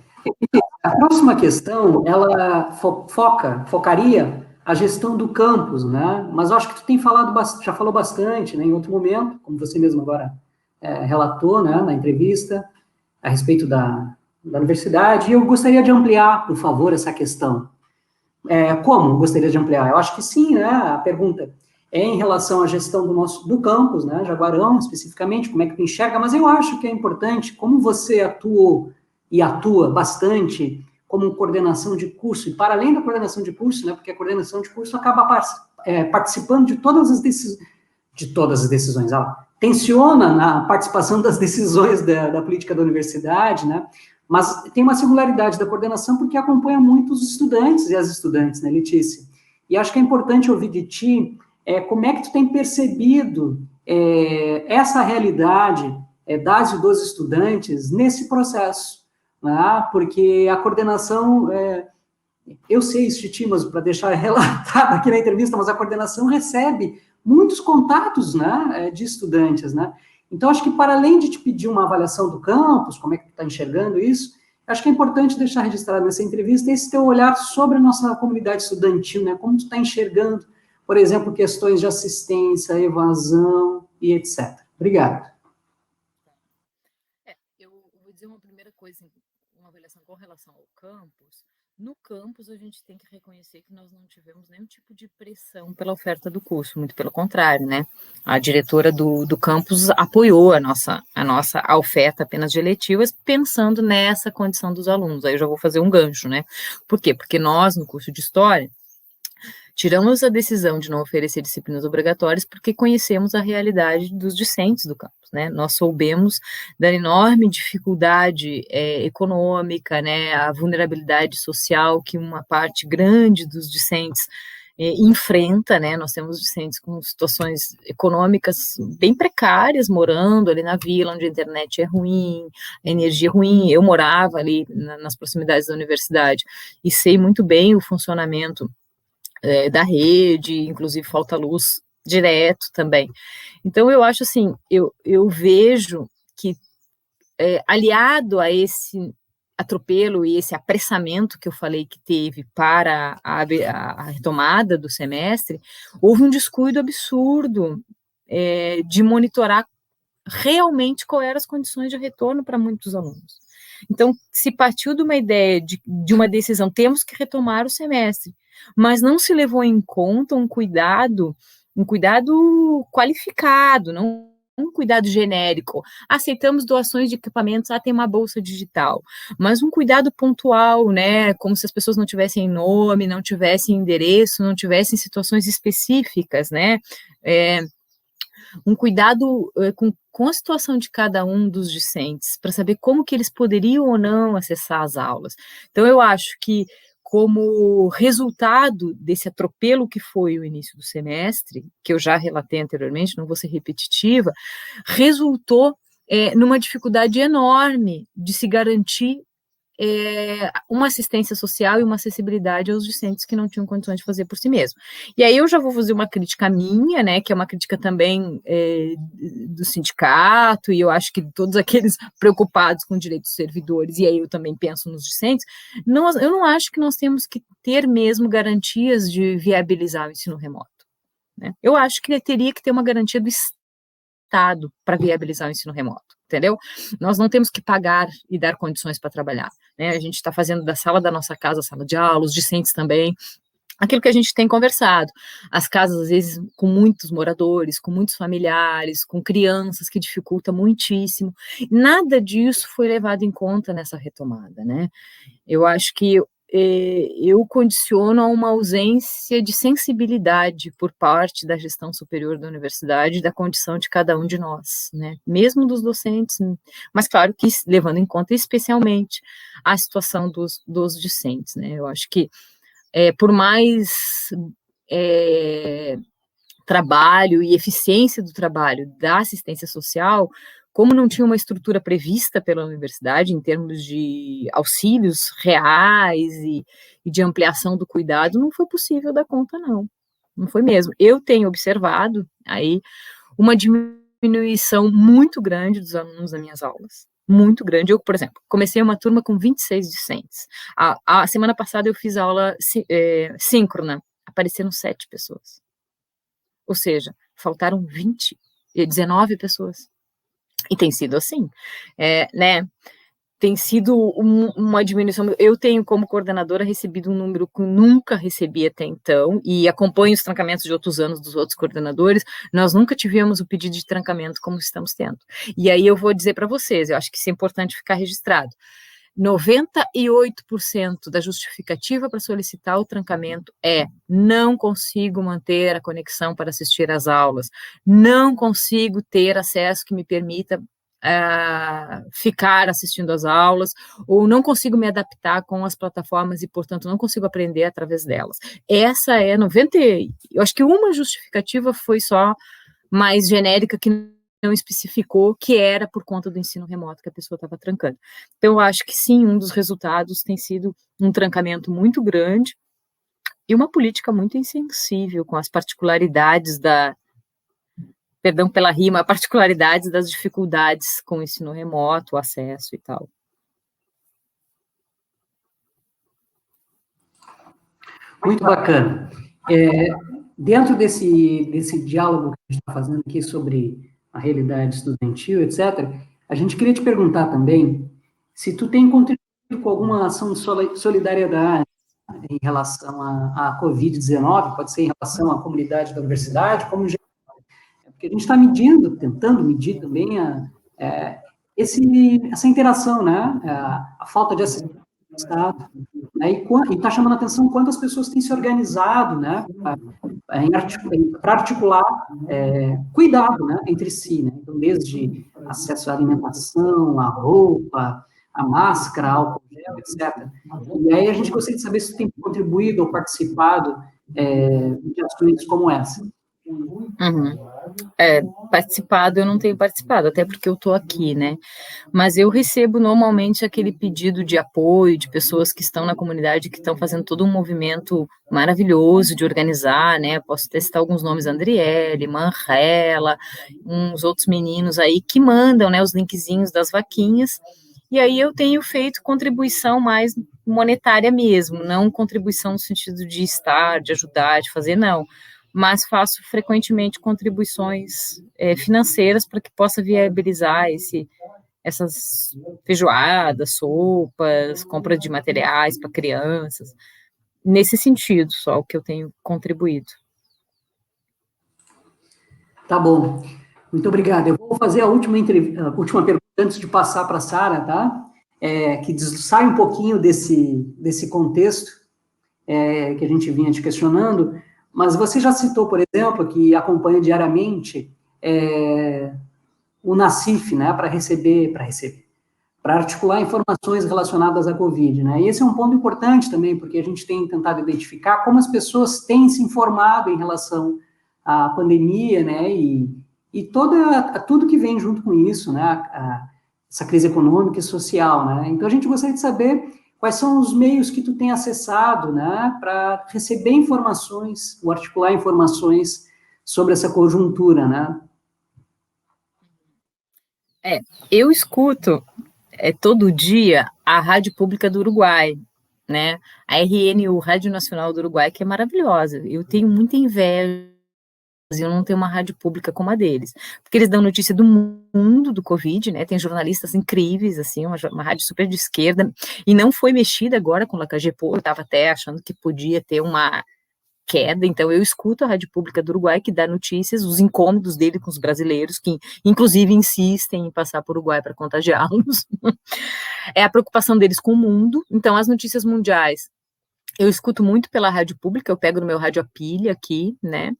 A próxima questão, ela focaria a gestão do campus, né? Mas eu acho que tu tem já falou bastante, né, em outro momento, como você mesmo agora relatou, né, na entrevista, a respeito da universidade, e eu gostaria de ampliar, por favor, essa questão. Como gostaria de ampliar? Eu acho que sim, né, a pergunta é em relação à gestão do campus, né, Jaguarão, especificamente, como é que tu enxerga, mas eu acho que é importante, como você atuou e atua bastante como coordenação de curso, e para além da coordenação de curso, né, porque a coordenação de curso acaba participando de todas as decisões, tensiona na participação das decisões da política da universidade, né? Mas tem uma singularidade da coordenação porque acompanha muito os estudantes e as estudantes, né, Letícia? E acho que é importante ouvir de ti como é que tu tem percebido essa realidade das e dos estudantes nesse processo, né? Porque a coordenação, eu sei isso de ti, mas para deixar relatado aqui na entrevista, mas a coordenação recebe muitos contatos, né, de estudantes, né? Então, acho que para além de te pedir uma avaliação do campus, como é que tu está enxergando isso, acho que é importante deixar registrado nessa entrevista esse teu olhar sobre a nossa comunidade estudantil, né? Como tu está enxergando, por exemplo, questões de assistência, evasão e etc. Obrigado. Eu vou dizer uma primeira coisa, uma avaliação com relação ao campus. No campus, a gente tem que reconhecer que nós não tivemos nenhum tipo de pressão pela oferta do curso, muito pelo contrário, né? A diretora do campus apoiou a nossa oferta apenas de eletivas, pensando nessa condição dos alunos. Aí eu já vou fazer um gancho, né? Por quê? Porque nós, no curso de História, tiramos a decisão de não oferecer disciplinas obrigatórias porque conhecemos a realidade dos discentes do campus, né? Nós soubemos da enorme dificuldade econômica, né? A vulnerabilidade social que uma parte grande dos discentes enfrenta, né? Nós temos discentes com situações econômicas bem precárias, morando ali na vila, onde a internet é ruim, a energia é ruim. Eu morava ali nas proximidades da universidade e sei muito bem o funcionamento da rede, inclusive falta luz direto também. Então, eu acho assim, eu vejo que, aliado a esse atropelo e esse apressamento que eu falei que teve para a retomada do semestre, houve um descuido absurdo de monitorar realmente quais eram as condições de retorno para muitos alunos. Então, se partiu de uma ideia, de uma decisão, temos que retomar o semestre, mas não se levou em conta um cuidado qualificado, não um cuidado genérico. Aceitamos doações de equipamentos, tem uma bolsa digital, mas um cuidado pontual, né, como se as pessoas não tivessem nome, não tivessem endereço, não tivessem situações específicas, né, um cuidado com a situação de cada um dos discentes, para saber como que eles poderiam ou não acessar as aulas. Então, eu acho que, como resultado desse atropelo que foi o início do semestre, que eu já relatei anteriormente, não vou ser repetitiva, resultou numa dificuldade enorme de se garantir uma assistência social e uma acessibilidade aos discentes que não tinham condições de fazer por si mesmos. E aí eu já vou fazer uma crítica minha, né, que é uma crítica também do sindicato, e eu acho que todos aqueles preocupados com direitos dos servidores, e aí eu também penso nos discentes, eu não acho que nós temos que ter mesmo garantias de viabilizar o ensino remoto, né? Eu acho que teria que ter uma garantia do Estado para viabilizar o ensino remoto, entendeu? Nós não temos que pagar e dar condições para trabalhar, né? A gente está fazendo da sala da nossa casa sala de aula, os discentes também, aquilo que a gente tem conversado, as casas às vezes com muitos moradores, com muitos familiares, com crianças, que dificulta muitíssimo, nada disso foi levado em conta nessa retomada, né? Eu acho que eu condiciono a uma ausência de sensibilidade por parte da gestão superior da universidade, da condição de cada um de nós, né, mesmo dos docentes, mas claro que levando em conta especialmente a situação dos discentes, né, eu acho que por mais trabalho e eficiência do trabalho da assistência social, como não tinha uma estrutura prevista pela universidade em termos de auxílios reais e de ampliação do cuidado, não foi possível dar conta, não foi mesmo. Eu tenho observado aí uma diminuição muito grande dos alunos das minhas aulas, muito grande. Eu, por exemplo, comecei uma turma com 26 discentes. A semana passada eu fiz aula síncrona, apareceram 7 pessoas. Ou seja, faltaram 19 pessoas. E tem sido assim, né? Tem sido uma diminuição. Eu tenho, como coordenadora, recebido um número que eu nunca recebi até então, e acompanho os trancamentos de outros anos dos outros coordenadores. Nós nunca tivemos o pedido de trancamento como estamos tendo. E aí eu vou dizer para vocês, eu acho que isso é importante ficar registrado. 98% da justificativa para solicitar o trancamento não consigo manter a conexão para assistir às aulas, não consigo ter acesso que me permita ficar assistindo às aulas, ou não consigo me adaptar com as plataformas e, portanto, não consigo aprender através delas. Essa é 90%, eu acho que uma justificativa foi só mais genérica, que não especificou que era por conta do ensino remoto que a pessoa estava trancando. Então, eu acho que sim, um dos resultados tem sido um trancamento muito grande e uma política muito insensível com as particularidades perdão pela rima, particularidades das dificuldades com o ensino remoto, o acesso e tal. Muito bacana. Dentro desse diálogo que a gente está fazendo aqui sobre a realidade estudantil, etc., a gente queria te perguntar também se tu tem contribuído com alguma ação de solidariedade em relação à Covid-19, pode ser em relação à comunidade da universidade, como geral. Porque a gente está tentando medir também essa interação, né? A falta de acesso ao Estado, né? E está chamando a atenção quantas pessoas têm se organizado, né? Para articular cuidado, né? Entre si, né? Então, desde acesso à alimentação, à roupa, à máscara, álcool gel, etc. E aí a gente gostaria de saber se tem contribuído ou participado de ações como essa. Uhum. Participado, eu não tenho participado, até porque eu estou aqui, né? Mas eu recebo normalmente aquele pedido de apoio de pessoas que estão na comunidade, que estão fazendo todo um movimento maravilhoso de organizar, né? Posso testar alguns nomes, Andriele, Manrela, uns outros meninos aí que mandam, né, os linkzinhos das vaquinhas, e aí eu tenho feito contribuição mais monetária mesmo, não contribuição no sentido de estar, de ajudar, de fazer, não. Mas faço frequentemente contribuições financeiras para que possa viabilizar essas feijoadas, sopas, compra de materiais para crianças, nesse sentido só o que eu tenho contribuído. Tá bom, muito obrigado. Eu vou fazer a última pergunta antes de passar para a Sara, tá? Que sai um pouquinho desse contexto que a gente vinha te questionando, mas você já citou, por exemplo, que acompanha diariamente o NACIF, né, para articular informações relacionadas à Covid, né? E esse é um ponto importante também, porque a gente tem tentado identificar como as pessoas têm se informado em relação à pandemia, né, e tudo que vem junto com isso, né, essa crise econômica e social, né? Então a gente gostaria de saber quais são os meios que tu tem acessado, né, para receber informações, ou articular informações sobre essa conjuntura, né? Eu escuto todo dia a Rádio Pública do Uruguai, né? A RNU, Rádio Nacional do Uruguai, que é maravilhosa. Eu tenho muita inveja de não ter uma rádio pública como a deles, porque eles dão notícia do mundo do Covid, né? Tem jornalistas incríveis, assim, uma rádio super de esquerda, e não foi mexida agora com o Lacagepô, eu estava até achando que podia ter uma queda, então eu escuto a Rádio Pública do Uruguai, que dá notícias, os incômodos dele com os brasileiros, que inclusive insistem em passar por Uruguai para contagiá-los. É a preocupação deles com o mundo. Então as notícias mundiais eu escuto muito pela rádio pública, eu pego no meu rádio a pilha aqui, né?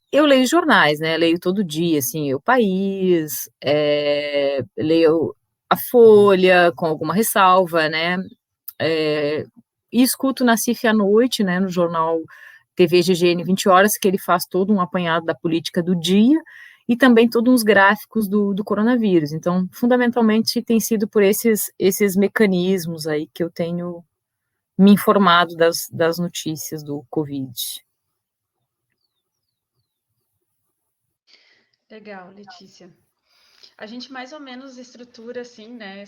Eu leio jornais, né? Leio todo dia, assim, O País, leio a Folha, com alguma ressalva, né? E escuto Nassif à noite, né, no jornal TV GGN 20 horas, que ele faz todo um apanhado da política do dia, e também todos uns gráficos do coronavírus. Então, fundamentalmente, tem sido por esses mecanismos aí que eu tenho me informado das notícias do Covid. Legal, Letícia. A gente mais ou menos estrutura, assim, né,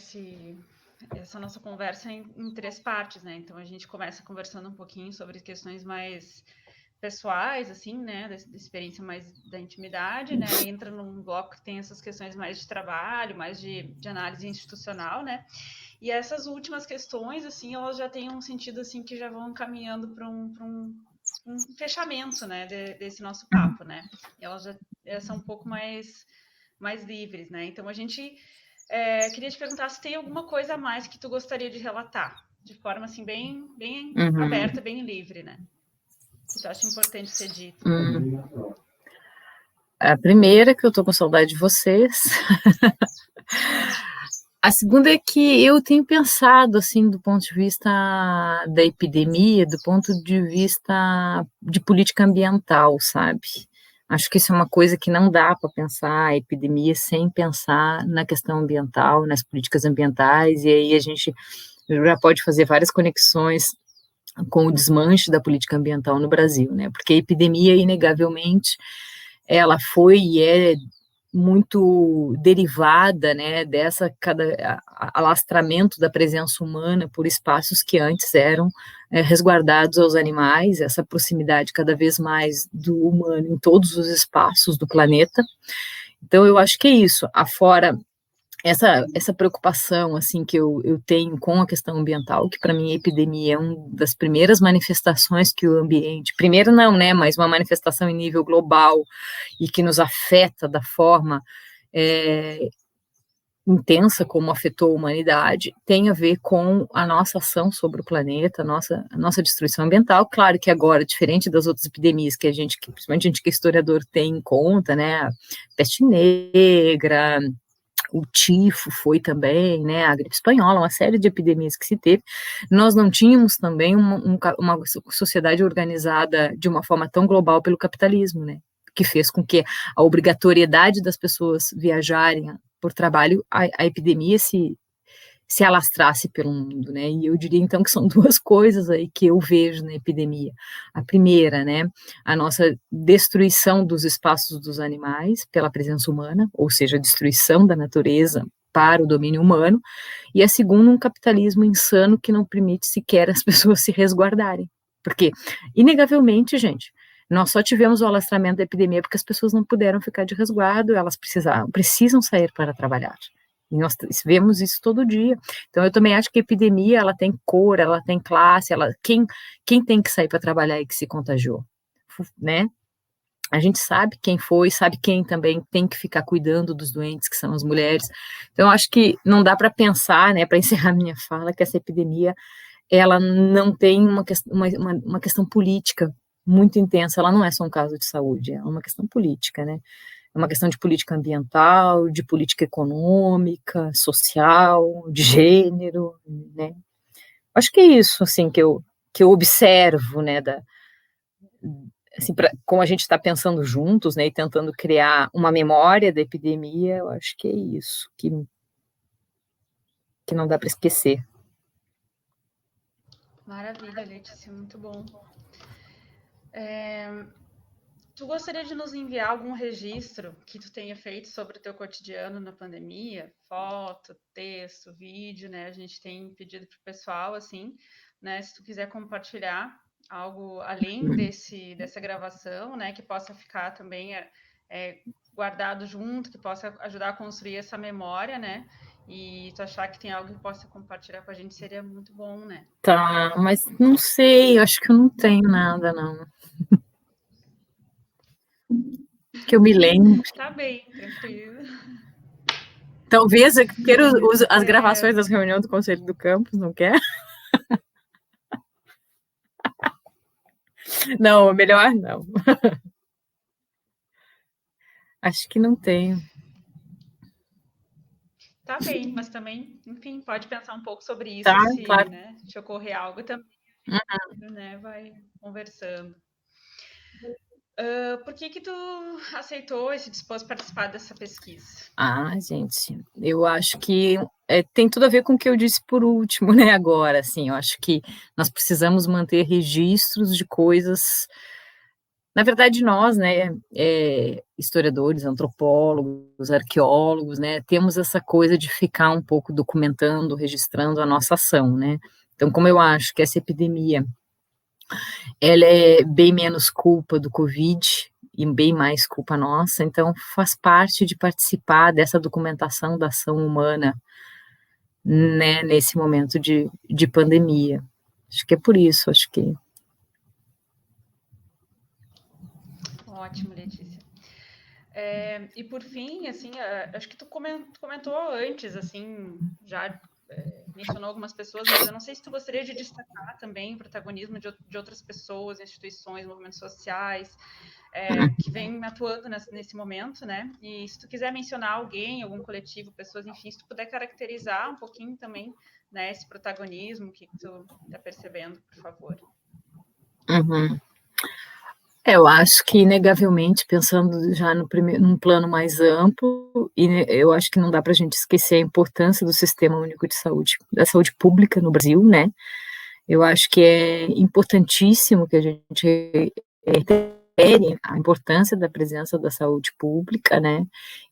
essa nossa conversa em três partes, né? Então, a gente começa conversando um pouquinho sobre questões mais pessoais, assim, né, da experiência mais da intimidade, né? Entra num bloco que tem essas questões mais de trabalho, mais de análise institucional, né? E essas últimas questões, assim, elas já têm um sentido, assim, que já vão caminhando para um fechamento, né, desse nosso papo, né? E elas já são um pouco mais livres, né? Então, a gente queria te perguntar se tem alguma coisa a mais que tu gostaria de relatar, de forma, assim, bem aberta, bem livre, né? Que tu acha importante ser dito. A primeira, que eu tô com saudade de vocês. A segunda é que eu tenho pensado, assim, do ponto de vista da epidemia, do ponto de vista de política ambiental, sabe? Acho que isso é uma coisa que não dá para pensar a epidemia sem pensar na questão ambiental, nas políticas ambientais, e aí a gente já pode fazer várias conexões com o desmanche da política ambiental no Brasil, né? Porque a epidemia, inegavelmente, ela foi e é muito derivada, né, alastramento da presença humana por espaços que antes eram resguardados aos animais, essa proximidade cada vez mais do humano em todos os espaços do planeta. Então, eu acho que é isso, afora essa preocupação, assim, que eu tenho com a questão ambiental, que para mim a epidemia é uma das primeiras manifestações que o ambiente, primeiro não, né, mas uma manifestação em nível global e que nos afeta da forma intensa como afetou a humanidade, tem a ver com a nossa ação sobre o planeta, a nossa destruição ambiental. Claro que agora, diferente das outras epidemias que principalmente a gente que é historiador tem em conta, né, a peste negra, o tifo foi também, né, a gripe espanhola, uma série de epidemias que se teve, nós não tínhamos também uma sociedade organizada de uma forma tão global pelo capitalismo, né, que fez com que a obrigatoriedade das pessoas viajarem por trabalho, a epidemia se alastrasse pelo mundo, né, e eu diria então que são duas coisas aí que eu vejo na epidemia. A primeira, né, a nossa destruição dos espaços dos animais pela presença humana, ou seja, a destruição da natureza para o domínio humano, e a segunda, um capitalismo insano que não permite sequer as pessoas se resguardarem, porque, inegavelmente, gente, nós só tivemos o alastramento da epidemia porque as pessoas não puderam ficar de resguardo, elas precisam sair para trabalhar. E nós vemos isso todo dia. Então, eu também acho que a epidemia, ela tem cor, ela tem classe, quem tem que sair para trabalhar e que se contagiou, né? A gente sabe quem foi, sabe quem também tem que ficar cuidando dos doentes, que são as mulheres. Então, eu acho que não dá para pensar, né, para encerrar minha fala, que essa epidemia, ela não tem uma questão política muito intensa, ela não é só um caso de saúde, é uma questão política, né? É uma questão de política ambiental, de política econômica, social, de gênero, né? Acho que é isso, assim, que eu observo, né, assim, como a gente está pensando juntos, né, e tentando criar uma memória da epidemia, eu acho que é isso, que não dá para esquecer. Maravilha, Letícia, muito bom. Tu gostaria de nos enviar algum registro que tu tenha feito sobre o teu cotidiano na pandemia? Foto, texto, vídeo, né? A gente tem pedido para o pessoal, assim, né? Se tu quiser compartilhar algo além dessa gravação, né? Que possa ficar também guardado junto, que possa ajudar a construir essa memória, né? E tu achar que tem algo que possa compartilhar com a gente, seria muito bom, né? Tá, mas não sei, acho que eu não tenho nada, não. Que eu me lembro. Tá bem, tranquilo. Talvez eu queira as gravações das reuniões do Conselho do Campus, não quer? Não, melhor não. Acho que não tenho. Tá bem, mas também, enfim, pode pensar um pouco sobre isso, Tá, se, claro. né, te ocorrer algo também, né, vai conversando. Por que tu aceitou e se dispôs a participar dessa pesquisa? Ah, gente, eu acho que tem tudo a ver com o que eu disse por último, né, agora, assim, eu acho que nós precisamos manter registros de coisas, na verdade nós, né, historiadores, antropólogos, arqueólogos, né, temos essa coisa de ficar um pouco documentando, registrando a nossa ação, né, então como eu acho que essa epidemia, ela é bem menos culpa do Covid e bem mais culpa nossa, então faz parte de participar dessa documentação da ação humana, né, nesse momento de pandemia. Acho que é por isso, acho que... Ótimo, Letícia. E por fim, assim, acho que tu comentou antes, assim, já mencionou algumas pessoas, mas eu não sei se tu gostaria de destacar também o protagonismo de outras pessoas, instituições, movimentos sociais, que vêm atuando nesse momento, né? E se tu quiser mencionar alguém, algum coletivo, pessoas, enfim, se tu puder caracterizar um pouquinho também, né, esse protagonismo que tu está percebendo, por favor. Uhum. Eu acho que, inegavelmente, pensando já num plano mais amplo, e eu acho que não dá para a gente esquecer a importância do Sistema Único de Saúde, da saúde pública no Brasil, né? Eu acho que é importantíssimo que a gente a importância da presença da saúde pública, né?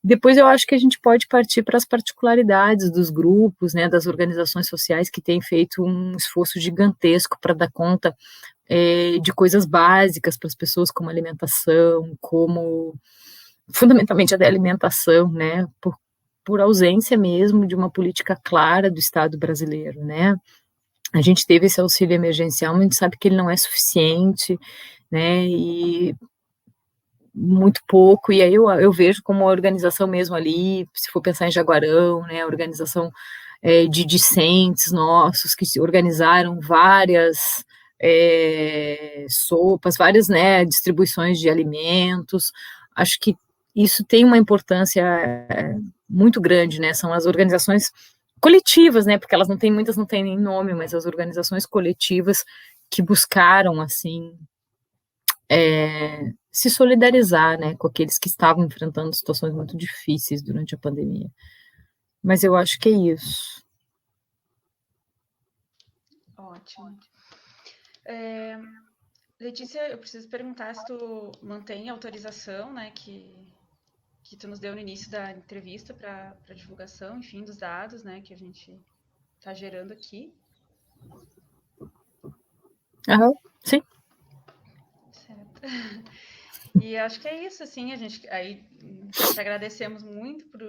Depois eu acho que a gente pode partir para as particularidades dos grupos, né, das organizações sociais que têm feito um esforço gigantesco para dar conta de coisas básicas para as pessoas, como alimentação, como fundamentalmente a da alimentação, né, por ausência mesmo de uma política clara do Estado brasileiro, né. A gente teve esse auxílio emergencial, mas a gente sabe que ele não é suficiente, né, e muito pouco, e aí eu vejo como a organização mesmo ali, se for pensar em Jaguarão, né, a organização de discentes nossos, que se organizaram várias sopas, várias, né, distribuições de alimentos, acho que isso tem uma importância muito grande, né, são as organizações coletivas, né, porque muitas não têm nem nome, mas as organizações coletivas que buscaram, assim, se solidarizar, né, com aqueles que estavam enfrentando situações muito difíceis durante a pandemia. Mas eu acho que é isso. Ótimo. Letícia, eu preciso perguntar se tu mantém a autorização, né, que tu nos deu no início da entrevista para divulgação, enfim, dos dados, né, que a gente está gerando aqui. Sim. Certo. E acho que é isso, assim, a gente aí te agradecemos muito por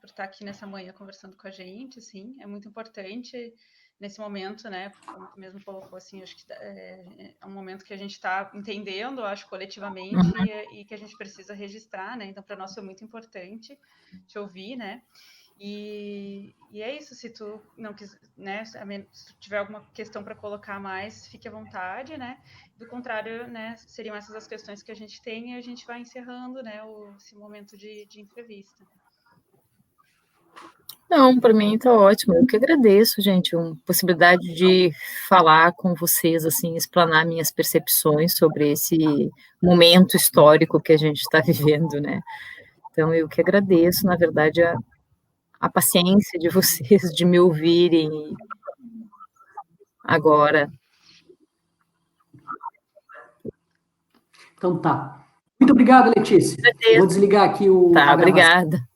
estar aqui nessa manhã conversando com a gente, assim, é muito importante nesse momento, né, como tu mesmo colocou, assim, acho que é um momento que a gente está entendendo, acho, coletivamente, e que a gente precisa registrar, né, então para nós foi muito importante te ouvir, né, e é isso, se tu não quiser, né, se tu tiver alguma questão para colocar mais, fique à vontade, né, do contrário, né, seriam essas as questões que a gente tem e a gente vai encerrando, né, esse momento de entrevista. Não, para mim tá ótimo, eu que agradeço, gente, a possibilidade de falar com vocês, assim, explanar minhas percepções sobre esse momento histórico que a gente está vivendo, né. Então eu que agradeço, na verdade, a paciência de vocês de me ouvirem agora. Então tá. Muito obrigado, Letícia. Eu vou desligar aqui a gravação. Obrigada.